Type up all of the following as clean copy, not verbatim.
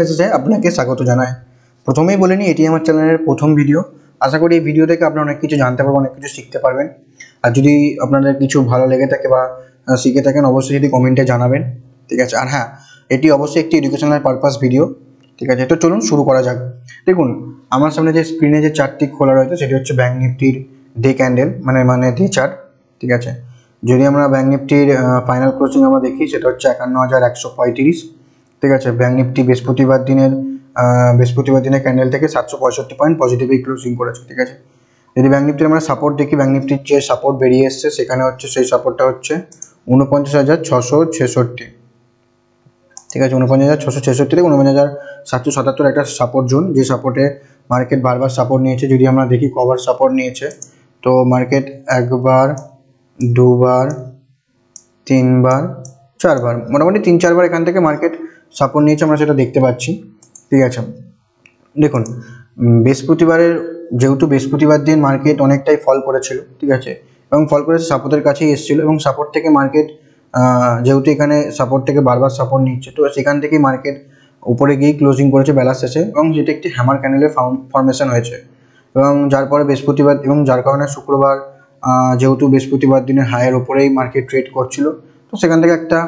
মেসেজে আপনাকে স্বাগত জানাই। প্রথমেই বলে নিই, এটি আমার চ্যানেলের প্রথম ভিডিও। আশা করি এই ভিডিও থেকে আপনারা অনেক কিছু জানতে পারবেন, অনেক কিছু শিখতে পারবেন। আর যদি আপনাদের কিছু ভালো লেগে থাকে বা শিখে থাকেন, অবশ্যই যদি কমেন্টে জানাবেন, ঠিক আছে। আর হ্যাঁ, এটি অবশ্যই একটি এডুকেশনাল পারপাস ভিডিও, ঠিক আছে। তো চলুন শুরু করা যাক। দেখুন, আমার সামনে যে স্ক্রিনে যে চার্টটি খোলা রয়েছে সেটি হচ্ছে ব্যাঙ্ক নিফটির ডে ক্যান্ডেল, মানে ডে চার্ট, ঠিক আছে। যদি আমরা ব্যাঙ্ক নিফটির ফাইনাল ক্লোজিং আমরা দেখি, সেটা হচ্ছে 51,135, ঠিক আছে। ব্যাঙ্ক নিফটি বৃহস্পতিবার দিনের ক্যান্ডেল থেকে 765 পয়েন্ট পজিটিভই ক্লোজিং করেছে, ঠিক আছে। যদি ব্যাঙ্ক নিফটির আমরা সাপোর্ট দেখি, ব্যাঙ্ক নিফটির যে সাপোর্ট বেরিয়ে এসছে সেখানে হচ্ছে, সেই সাপোর্টটা হচ্ছে 49,666, ঠিক আছে। 49,666 থেকে 49,777 একটা সাপোর্ট জোন, যে সাপোর্টে মার্কেট বারবার সাপোর্ট নিয়েছে। যদি আমরা দেখি কবার সাপোর্ট নিয়েছে, তো মার্কেট একবার, দুবার, তিনবার, চারবার, মোটামুটি 3-4বার এখান থেকে মার্কেট সাপোর্ট নিয়েছে, আমরা সেটা দেখতে পাচ্ছি, ঠিক আছে। দেখুন, যেহেতু বৃহস্পতিবার দিন মার্কেট অনেকটাই ফল করেছিল, ঠিক আছে, এবং ফল করেছে সাপোর্টের কাছেই এসেছিল, এবং সাপোর্ট থেকে মার্কেট যেহেতু এখানে সাপোর্ট থেকে বারবার সাপোর্ট নিচ্ছে, তো সেখান থেকেই মার্কেট উপরে গিয়ে ক্লোজিং করেছে বেলা শেষে, এবং যেটা একটি হ্যামার ক্যান্ডেলের ফর্মেশন হয়েছে, এবং যার পরে বৃহস্পতিবার, এবং যার কারণে শুক্রবার যেহেতু বৃহস্পতিবার দিনের হাইয়ের ওপরেই মার্কেট ট্রেড করছিল, তো সেখান থেকে একটা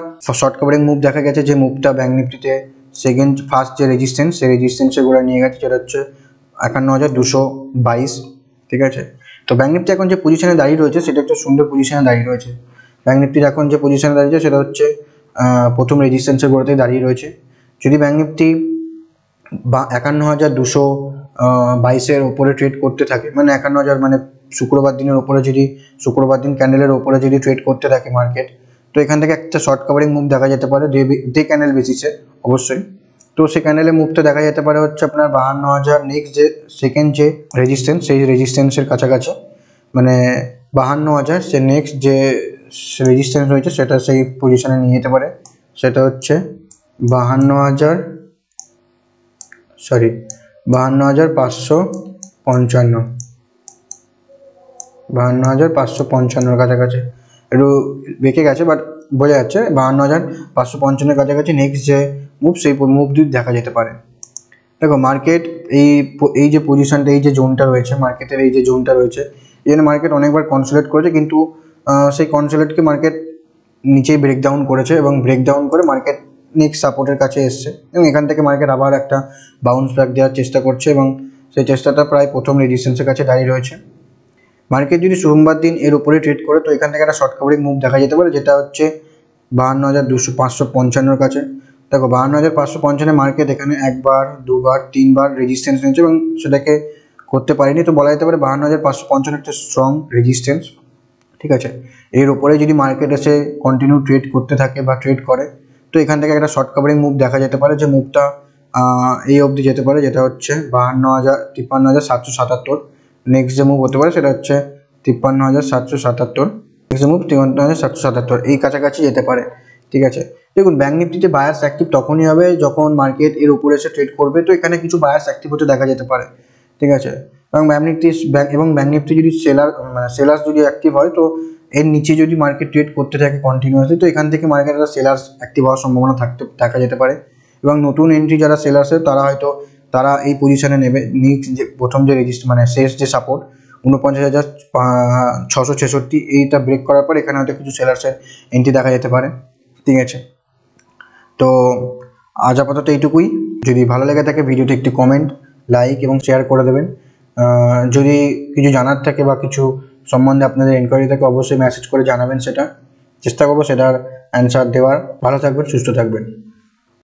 শর্ট কভারিং মুভ দেখা গেছে, যে মুভটা ব্যাঙ্ক নিফটিতে ফার্স্ট যে রেজিস্ট্যান্স, সেই রেজিস্ট্যান্সের গোড়ায় নিয়ে গেছে, যেটা হচ্ছে 51,222, ঠিক আছে। তো ব্যাঙ্ক নিফটি এখন যে পজিশনে দাঁড়িয়ে রয়েছে, সেটা একটা সুন্দর পজিশনে দাঁড়িয়ে রয়েছে। ব্যাঙ্ক নিফটির এখন যে পজিশনে দাঁড়িয়েছে সেটা হচ্ছে প্রথম রেজিস্ট্যান্সের গোড়াতেই দাঁড়িয়ে রয়েছে। যদি ব্যাঙ্ক নিফটি 51,222 ওপরে ট্রেড করতে থাকে, মানে 51,000, মানে শুক্রবার দিনের ওপরে, যদি শুক্রবার দিন ক্যান্ডেলের ওপরে যদি ট্রেড করতে থাকে মার্কেট, তো এখান থেকে একটা শর্ট কভারিং মুভ দেখা যেতে পারে ডে ক্যান্ডেল বেসিসে, অবশ্যই। তো সেই ক্যান্ডেলের মুভটা দেখা যেতে পারে হচ্ছে আপনার 52,000, নেক্সট যে সেকেন্ড যে রেজিস্ট্যান্স, সেই রেজিস্ট্যান্সের কাছাকাছি, মানে 52,000, সে নেক্সট যে রেজিস্ট্যান্স রয়েছে সেটা সেই পজিশনে নিয়ে যেতে পারে, সেটা হচ্ছে 52,555, 52,555 কাছাকাছি, একটু বেঁকে গেছে, বাট বোঝা যাচ্ছে 52,555 কাছাকাছি নেক্সট যে মুভ, সেই মুভ দেখা যেতে পারে। দেখো, মার্কেট এই যে পজিশনটা, এই যে জোনটা রয়েছে, মার্কেটের এই যে জোনটা রয়েছে, এই জন্য মার্কেট অনেকবার কনসোলিডেট করেছে, কিন্তু সেই কনসোলিডেটকে মার্কেট নিচেই ব্রেকডাউন করেছে, এবং ব্রেকডাউন করে মার্কেট নেক্সট সাপোর্টের কাছে এসছে, এবং এখান থেকে মার্কেট আবার একটা বাউন্স ব্যাক দেওয়ার চেষ্টা করছে, এবং সেই চেষ্টাটা প্রায় প্রথম রেজিস্ট্যান্সের কাছে দাঁড়িয়ে রয়েছে। মার্কেট যদি সোমবার দিন এর উপরে ট্রেড করে, তো এখান থেকে একটা শর্ট কভারিং মুভ দেখা যেতে পারে, যেটা হচ্ছে 52,555 কাছে। দেখো, 52,555 মার্কেট এখানে একবার, দুবার, তিনবার রেজিস্ট্যান্স নিয়েছে, এবং সেটাকে করতে পারেনি, তো বলা যেতে পারে 52,555 একটা স্ট্রং রেজিস্ট্যান্স, ঠিক আছে। এর উপরে যদি মার্কেট এসে কন্টিনিউ ট্রেড করতে থাকে বা ট্রেড করে, তো এখান থেকে একটা শর্ট কভারিং মুভ দেখা যেতে পারে, যে মুভটা এই অবধি যেতে পারে, যেটা হচ্ছে 53,777। নেক্সট যে মুভ হতে পারে সেটা হচ্ছে 53,777, নেক্সট মুভ 53,777, এই কাছাকাছি যেতে পারে, ঠিক আছে। দেখুন, ব্যাঙ্ক নিফটিতে বায়ার্স অ্যাক্টিভ তখনই হবে যখন মার্কেট এর উপরে এসে ট্রেড করবে, তো এখানে কিছু বায়ার্স অ্যাক্টিভ হতে দেখা যেতে পারে, ঠিক আছে। এবং ব্যাঙ্ক নিফটি যদি সেলার্স যদি অ্যাক্টিভ হয়, তো এর নিচে যদি মার্কেট ট্রেড করতে থাকে কন্টিনিউয়াসলি, তো এখান থেকে মার্কেটের সেলার্স অ্যাক্টিভ হওয়ার সম্ভাবনা দেখা যেতে পারে, এবং নতুন এন্ট্রি যারা সেলার্সের, তারা এই পজিশনে নেবে। নেক্সট যে প্রথম যে শেষ যে সাপোর্ট 49,666, এইটা ব্রেক করার পর এখানে হয়তো কিছু সেলার্সের এন্ট্রি দেখা যেতে পারে, ঠিক আছে। তো আজ আপাতত এইটুকুই। যদি ভালো লেগে থাকে ভিডিওটি একটি কমেন্ট, লাইক এবং শেয়ার করে দেবেন। যদি কিছু জানার থাকে বা কিছু সম্বন্ধে আপনাদের এনকোয়ারি থাকে, অবশ্যই মেসেজ করে জানাবেন, সেটা চেষ্টা করবো সেটার অ্যান্সার দেওয়ার। ভালো থাকবেন, সুস্থ থাকবেন।